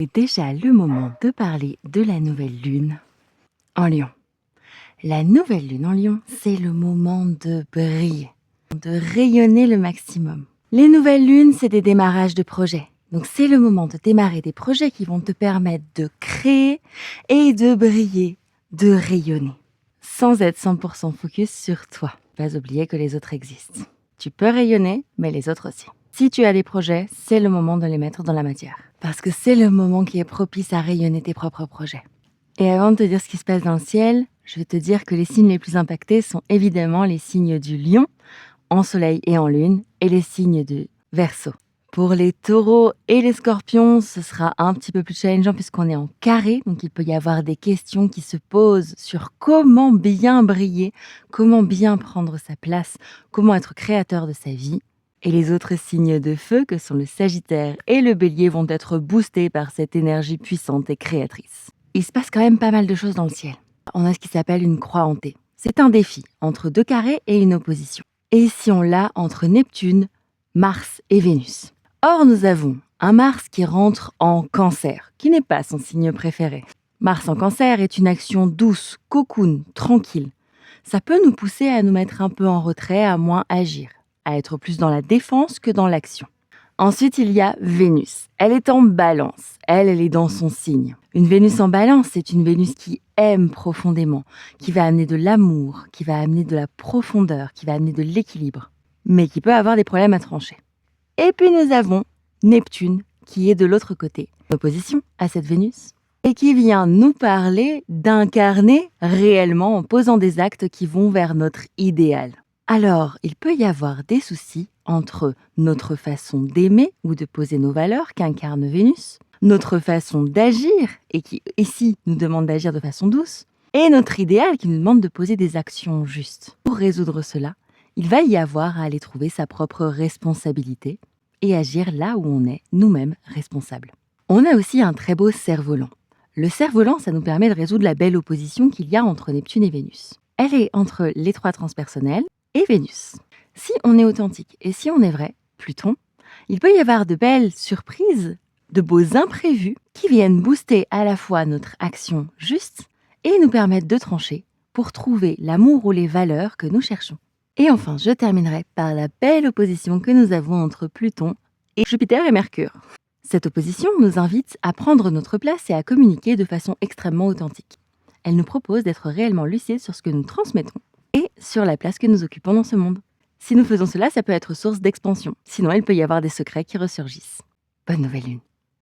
C'est déjà le moment de parler de la nouvelle lune en Lion. La nouvelle lune en Lion, c'est le moment de briller, de rayonner le maximum. Les nouvelles lunes, c'est des démarrages de projets. Donc c'est le moment de démarrer des projets qui vont te permettre de créer et de briller, de rayonner, sans être 100% focus sur toi. Pas oublier que les autres existent. Tu peux rayonner, mais les autres aussi. Si tu as des projets, c'est le moment de les mettre dans la matière. Parce que c'est le moment qui est propice à rayonner tes propres projets. Et avant de te dire ce qui se passe dans le ciel, je vais te dire que les signes les plus impactés sont évidemment les signes du Lion, en soleil et en lune, et les signes du Verseau. Pour les taureaux et les scorpions, ce sera un petit peu plus challengeant puisqu'on est en carré, donc il peut y avoir des questions qui se posent sur comment bien briller, comment bien prendre sa place, comment être créateur de sa vie. Et les autres signes de feu, que sont le Sagittaire et le Bélier, vont être boostés par cette énergie puissante et créatrice. Il se passe quand même pas mal de choses dans le ciel. On a ce qui s'appelle une croix hantée. C'est un défi entre deux carrés et une opposition. Et ici on l'a entre Neptune, Mars et Vénus. Or nous avons un Mars qui rentre en Cancer, qui n'est pas son signe préféré. Mars en Cancer est une action douce, cocoon, tranquille. Ça peut nous pousser à nous mettre un peu en retrait, à moins agir, à être plus dans la défense que dans l'action. Ensuite, il y a Vénus. Elle est en balance. Elle est dans son signe. Une Vénus en balance, c'est une Vénus qui aime profondément, qui va amener de l'amour, qui va amener de la profondeur, qui va amener de l'équilibre, mais qui peut avoir des problèmes à trancher. Et puis nous avons Neptune, qui est de l'autre côté, en opposition à cette Vénus, et qui vient nous parler d'incarner réellement en posant des actes qui vont vers notre idéal. Alors, il peut y avoir des soucis entre notre façon d'aimer ou de poser nos valeurs qu'incarne Vénus, notre façon d'agir, et qui ici nous demande d'agir de façon douce, et notre idéal qui nous demande de poser des actions justes. Pour résoudre cela, il va y avoir à aller trouver sa propre responsabilité et agir là où on est nous-mêmes responsables. On a aussi un très beau cerf-volant. Le cerf-volant, ça nous permet de résoudre la belle opposition qu'il y a entre Neptune et Vénus. Elle est entre les trois transpersonnels et Vénus. Si on est authentique et si on est vrai, Pluton, il peut y avoir de belles surprises, de beaux imprévus qui viennent booster à la fois notre action juste et nous permettre de trancher pour trouver l'amour ou les valeurs que nous cherchons. Et enfin, je terminerai par la belle opposition que nous avons entre Pluton et Jupiter et Mercure. Cette opposition nous invite à prendre notre place et à communiquer de façon extrêmement authentique. Elle nous propose d'être réellement lucides sur ce que nous transmettons et sur la place que nous occupons dans ce monde. Si nous faisons cela, ça peut être source d'expansion. Sinon, il peut y avoir des secrets qui ressurgissent. Bonne nouvelle lune.